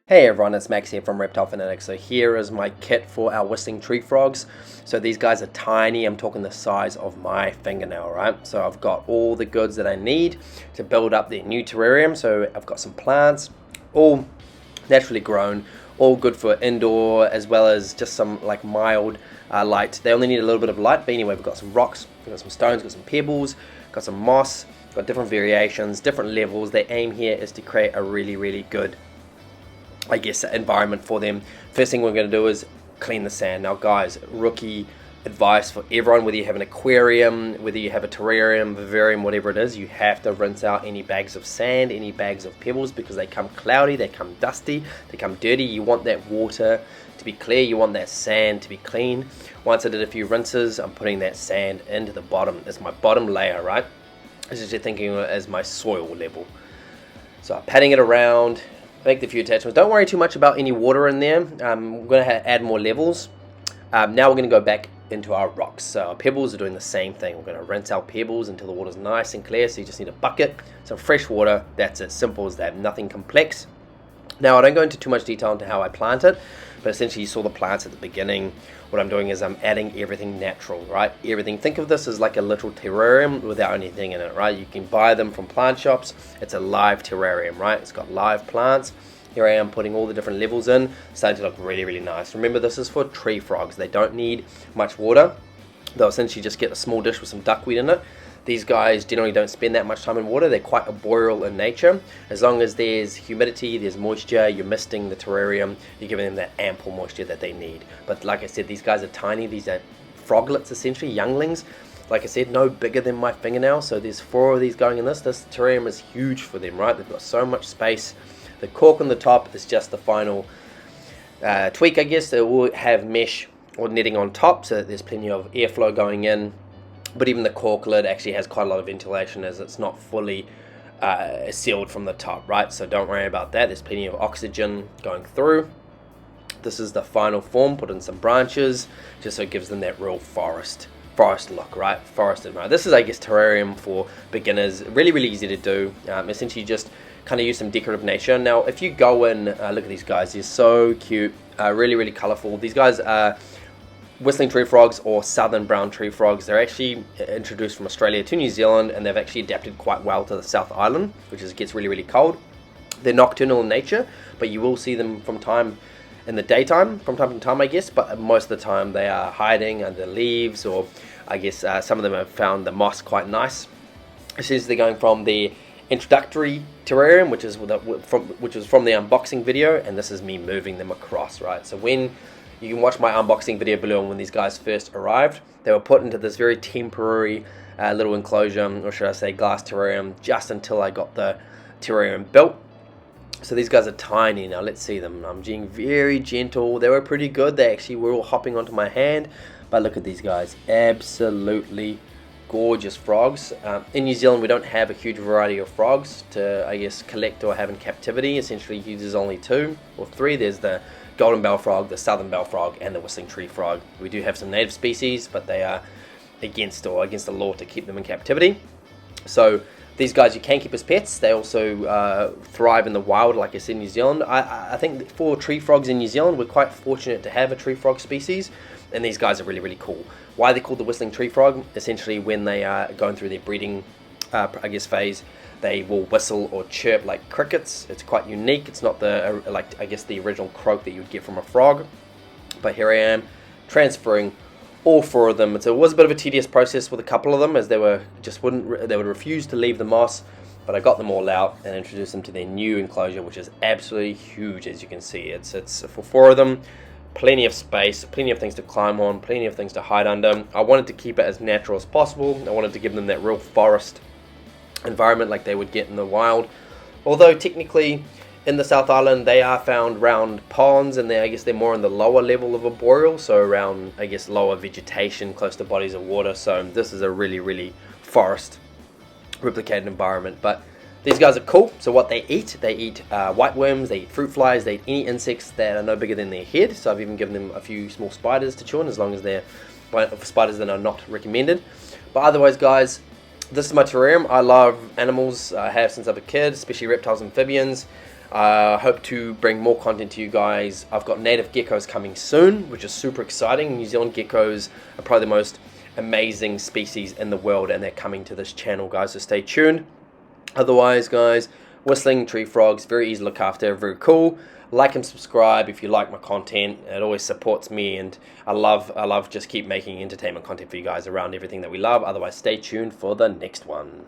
Hey everyone, it's Max here from Reptile Fanatics. So here is my kit for our whistling tree frogs. So these guys are tiny, I'm talking the size of my fingernail, right? So I've got all the goods that I need to build up their new terrarium. So I've got some plants, all naturally grown, all good for indoor, as well as just some like mild light. They only need a little bit of light, but anyway, we've got some rocks, we've got some stones, got some pebbles, got some moss, got different variations, different levels. The aim here is to create a really good, I guess, environment for them. First thing we're going to do is clean the sand. Now guys, rookie advice for everyone, whether you have an aquarium, whether you have a terrarium, vivarium, whatever it is, you have to rinse out any bags of sand, any bags of pebbles, because they come cloudy, they come dusty, they come dirty. You want that water to be clear, you want that sand to be clean. Once I did a few rinses, I'm putting that sand into the bottom. It's my bottom layer, right? This is just thinking as my soil level. So I'm patting it around, make the few attachments. Don't worry too much about any water in there. We're going to add more levels. Now we're going to go back into our rocks. So our pebbles are doing the same thing. We're going to rinse our pebbles until the water's nice and clear. So you just need a bucket, some fresh water. That's it, simple as that, nothing complex. Now I don't go into too much detail into how I plant it, but essentially you saw the plants at the beginning. What I'm doing is I'm adding everything natural, right? Everything. Think of this as like a little terrarium without anything in it, right? You can buy them from plant shops. It's a live terrarium, right? It's got live plants. Here I am putting all the different levels in, starting to look really nice. Remember, this is for tree frogs. They don't need much water. They'll essentially just get a small dish with some duckweed in it. These guys generally don't spend that much time in water. They're quite arboreal in nature. As long as there's humidity, there's moisture, you're misting the terrarium, you're giving them that ample moisture that they need. But like I said, these guys are tiny. These are froglets, essentially, younglings. Like I said, no bigger than my fingernail. So there's 4 of these going in this. This terrarium is huge for them, right? They've got so much space. The cork on the top is just the final tweak, I guess. They will have mesh or netting on top, so that there's plenty of airflow going in. But even the cork lid actually has quite a lot of ventilation, as it's not fully sealed from the top, right? So don't worry about that. There's plenty of oxygen going through. This is the final form. Put in some branches, just so it gives them that real forest look, right? Forest environment. This is, I guess, terrarium for beginners. Really easy to do. Essentially just kind of use some decorative nature. Now if you go in, look at these guys, they're so cute, really colorful. These guys are whistling tree frogs, or southern brown tree frogs. They're actually introduced from Australia to New Zealand, and they've actually adapted quite well to the South Island, which gets really cold. They're nocturnal in nature, but you will see them from time in the daytime, from time to time, I guess, but most of the time they are hiding under leaves, or I guess some of them have found the moss quite nice. Essentially they're going from the introductory terrarium, which is from the unboxing video, and this is me moving them across, right? So when you can watch my unboxing video below, when these guys first arrived, they were put into this very temporary little enclosure, or should I say glass terrarium, just until I got the terrarium built. So these guys are tiny. Now let's see them. I'm being very gentle. They were pretty good. They actually were all hopping onto my hand. But look at these guys. Absolutely gorgeous frogs. In New Zealand, we don't have a huge variety of frogs to, I guess, collect or have in captivity. Essentially, there's only 2 or 3. There's the golden bell frog, the southern bell frog, and the whistling tree frog. We do have some native species, but they are against the law to keep them in captivity. So these guys you can keep as pets. They also thrive in the wild, like I said, in New Zealand. I think for tree frogs in New Zealand, we're quite fortunate to have a tree frog species, and these guys are really cool. Why they're called the whistling tree frog? Essentially, when they are going through their breeding, I guess, phase, they will whistle or chirp like crickets. It's quite unique. It's not the the original croak that you would get from a frog. But here I am transferring all 4 of them. So it was a bit of a tedious process with a couple of them, as they would refuse to leave the moss. But I got them all out and introduced them to their new enclosure, which is absolutely huge, as you can see. It's for 4 of them. Plenty of space, plenty of things to climb on, plenty of things to hide under. I wanted to keep it as natural as possible. I wanted to give them that real forest environment like they would get in the wild. Although technically in the South Island they are found around ponds, and I guess they're more in the lower level of arboreal, so around, I guess, lower vegetation close to bodies of water. So this is a really forest replicated environment. But these guys are cool. So what they eat white worms, they eat fruit flies, they eat any insects that are no bigger than their head. So I've even given them a few small spiders to chew on, as long as they're spiders that are not recommended. But otherwise, guys, this is my terrarium. I love animals. I have since I was a kid, especially reptiles and amphibians. I hope to bring more content to you guys. I've got native geckos coming soon, which is super exciting. New Zealand geckos are probably the most amazing species in the world, and they're coming to this channel, guys, so stay tuned. Otherwise, guys, whistling tree frogs, very easy to look after, very cool. Like and subscribe if you like my content. It always supports me, and I love just keep making entertainment content for you guys around everything that we love. Otherwise, stay tuned for the next one.